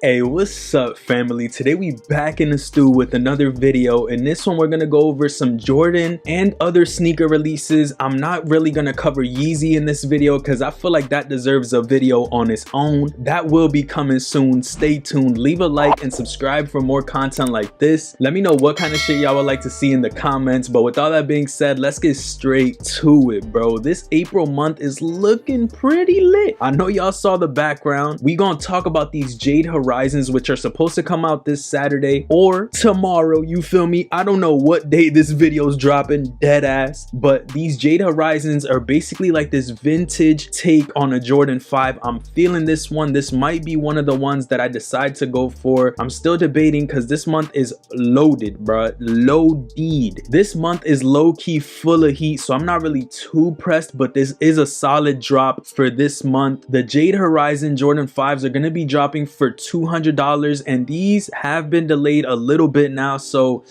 Hey, what's up family? Today we back in the stew with another video. In this one we're gonna go over some Jordan and other sneaker releases. I'm not really gonna cover Yeezy in this video because I feel like that deserves a video on its own. That will be coming soon. Stay tuned. Leave a like and subscribe for more content like this. Let me know what kind of shit y'all would like to see in the comments. But with all that being said, let's get straight to it, bro. This April month is looking pretty lit. I know y'all saw the background. We gonna talk about these Jade Horizons, which are supposed to come out this Saturday or tomorrow, you feel me? I don't know what day this video's dropping, dead ass, but these Jade Horizons are basically like this vintage take on a Jordan 5. I'm feeling this one. This might be one of the ones that I decide to go for. I'm still debating because this month is loaded, bruh. Loaded. This month is low-key full of heat, so I'm not really too pressed, but this is a solid drop for this month. The Jade Horizon Jordan 5s are going to be dropping for $200, and these have been delayed a little bit now, so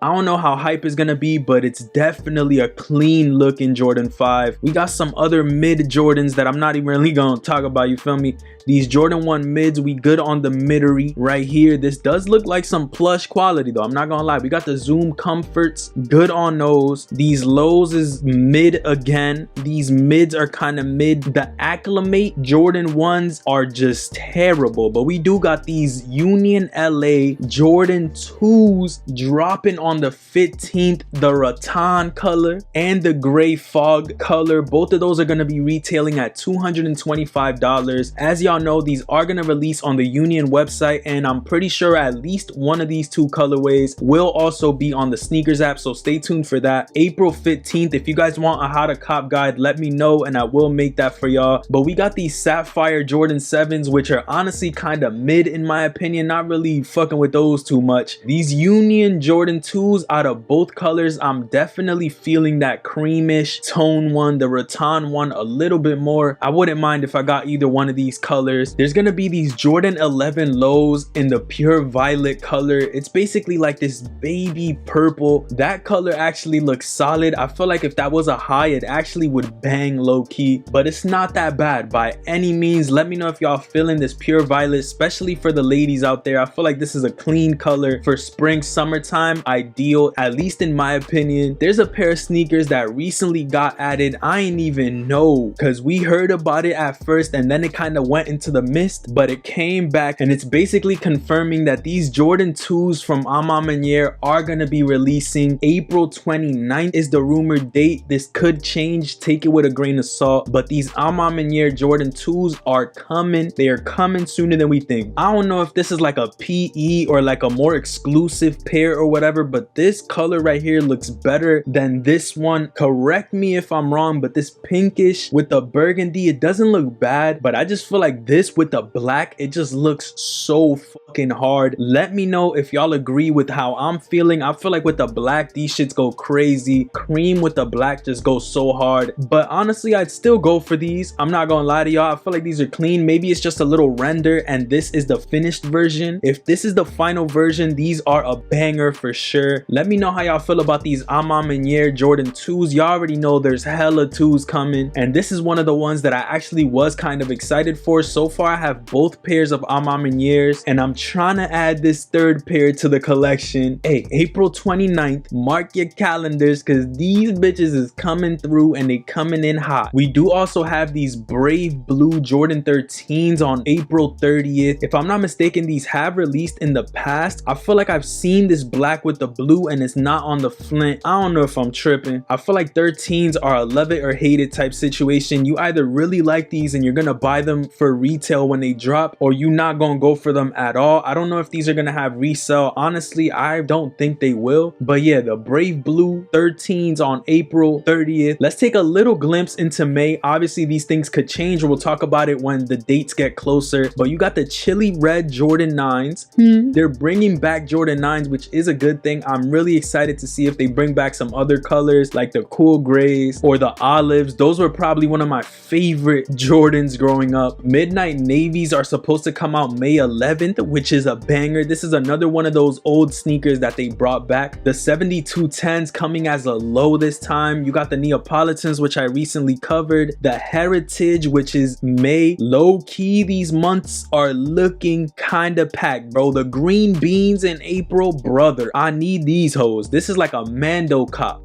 I don't know how hype is gonna be, but it's definitely a clean looking Jordan 5. We got some other mid Jordans that I'm not even really gonna talk about, you feel me? These Jordan 1 mids, we good on the middery right here. This does look like some plush quality though, I'm not gonna lie. We got the Zoom Comforts, good on those. These lows is mid again. These mids are kind of mid. The Acclimate Jordan 1s are just terrible, but we do got these Union LA Jordan 2s dropping on the 15th, the rattan color and the gray fog color. Both of those are going to be retailing at $225. As y'all know, these are going to release on the Union website, and I'm pretty sure at least one of these two colorways will also be on the sneakers app, so stay tuned for that. April 15th, if you guys want a how to cop guide, let me know and I will make that for y'all. But we got these Sapphire Jordan 7s, which are honestly kind of mid in my opinion, not really fucking with those too much. These Union Jordan 2s out of both colors, I'm definitely feeling that creamish tone one, the rattan one a little bit more. I wouldn't mind if I got either one of these colors. There's gonna be these Jordan 11 lows in the pure violet color. It's basically like this baby purple. That color actually looks solid. I feel like if that was a high, it actually would bang low key, but it's not that bad by any means. Let me know if y'all feeling this pure violet, especially for the ladies out there. I feel like this is a clean color for spring, summertime. Ideal, at least in my opinion. There's a pair of sneakers that recently got added. I ain't even know because we heard about it at first and then it kind of went into the mist, but it came back and it's basically confirming that these Jordan 2s from A Ma Maniére are going to be releasing April 29th is the rumored date. This could change, take it with a grain of salt, but these A Ma Maniére Jordan 2s are coming. They are coming sooner than we think. I don't know if this is like a PE or like a more exclusive pair or whatever, but this color right here looks better than this one. Correct me if I'm wrong, but this pinkish with the burgundy, it doesn't look bad, but I just feel like this with the black, it just looks so fucking hard. Let me know if y'all agree with how I'm feeling. I feel like with the black, these shits go crazy. Cream with the black just goes so hard, but honestly, I'd still go for these. I'm not gonna lie to y'all. I feel like these are clean. Maybe it's just a little render and this is the finished version. If this is the final version, these are a banger for sure. Let me know how y'all feel about these A Ma Maniére Jordan 2s. Y'all already know there's hella 2s coming, and this is one of the ones that I actually was kind of excited for. So far I have both pairs of A Ma Maniéres, and I'm trying to add this third pair to the collection. Hey, April 29th, mark your calendars because these bitches is coming through and they coming in hot. We do also have these Brave Blue Jordan 13s on April 30th. If I'm not mistaken, these have released in the past. I feel like I've seen this black with the blue and it's not on the Flint. I don't know if I'm tripping. I feel like 13s are a love it or hate it type situation. You either really like these and you're gonna buy them for retail when they drop, or you not gonna go for them at all. I don't know if these are gonna have resale. Honestly, I don't think they will, but yeah, the Brave Blue 13s on April 30th. Let's take a little glimpse into May. Obviously these things could change, or we'll talk about it when the dates get closer, but you got the Chili Red Jordan 9s. They're bringing back Jordan 9s, which is a good thing. I'm really excited to see if they bring back some other colors like the cool grays or the olives. Those were probably one of my favorite Jordans growing up. Midnight Navies are supposed to come out May 11th, which is a banger. This is another one of those old sneakers that they brought back. The 7210s coming as a low this time. You got the Neapolitans, which I recently covered. The Heritage, which is May. Low key, these months are looking kinda packed, bro. The green beans in April, brother, I need these hoes. This is like a Mando cop,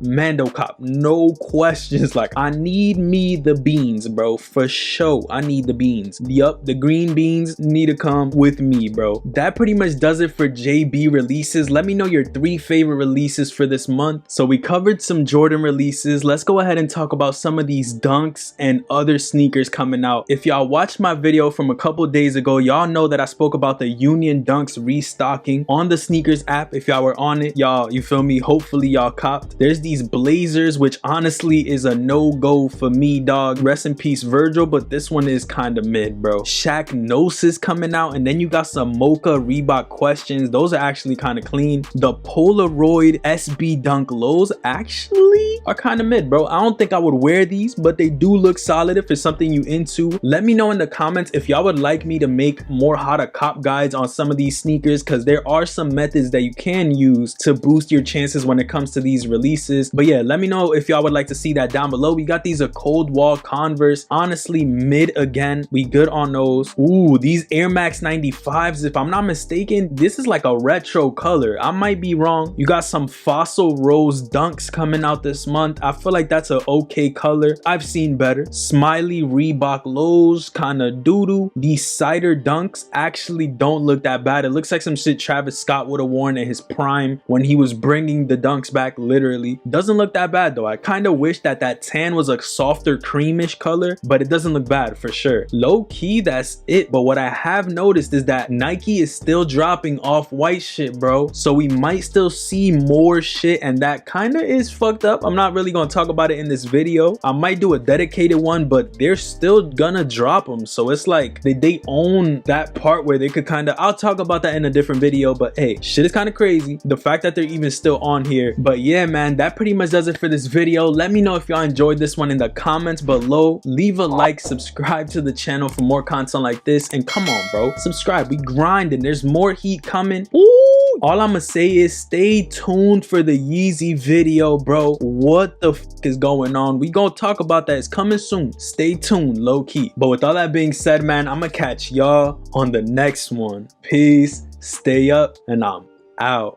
no questions. Like, I need me the beans, bro, for sure. I need the beans. Yup, the green beans need to come with me, bro. That pretty much does it for JB releases. Let me know your 3 favorite releases for this month. So we covered some Jordan releases. Let's go ahead and talk about some of these dunks and other sneakers coming out. If y'all watched my video from a couple days ago, y'all know that I spoke about the Union Dunks restocking on the sneakers app. If y'all were on it, y'all, you feel me, hopefully y'all copped. There's these blazers, which honestly is a no-go for me, dog. Rest in peace Virgil, but this one is kind of mid, bro. Shaq Gnosis coming out, and then you got some Mocha Reebok questions. Those are actually kind of clean. The Polaroid SB Dunk lows actually are kind of mid, bro. I don't think I would wear these, but they do look solid if it's something you into. Let me know in the comments if y'all would like me to make more how to cop guides on some of these sneakers, because there are some methods that you can use to boost your chances when it comes to these releases. But yeah, let me know if y'all would like to see that down below. We got these Cold Wall Converse, honestly mid again. We good on those. Ooh, these Air Max 95s, if I'm not mistaken, this is like a retro color. I might be wrong. You got some Fossil Rose Dunks coming out this month. I feel like that's an okay color. I've seen better. Smiley Reebok lows, kind of doo-doo. These Cider Dunks actually don't look that bad. It looks like some shit Travis Scott would have worn in his prime when he was bringing the Dunks back, literally. Doesn't look that bad though. I kind of wish that tan was a softer creamish color, but it doesn't look bad for sure. Low key, that's it. But what I have noticed is that Nike is still dropping off-white shit, bro. So we might still see more shit, and that kind of is fucked up. I'm not really gonna talk about it in this video. I might do a dedicated one, but they're still gonna drop them. So it's like they own that part where they could kind of, I'll talk about that in a different video. But hey, shit is kind of crazy, the fact that they're even still on here. But yeah, man, that pretty much does it for this video. Let me know if y'all enjoyed this one in the comments below. Leave a like, subscribe to the channel for more content like this, and come on, bro, subscribe. We grinding. There's more heat coming. Ooh, all I'm gonna say is stay tuned for the Yeezy video, bro. What the f is going on? We gonna talk about that. It's coming soon. Stay tuned, low key. But with all that being said, man, I'm gonna catch y'all on the next one. Peace, stay up, and I'm out.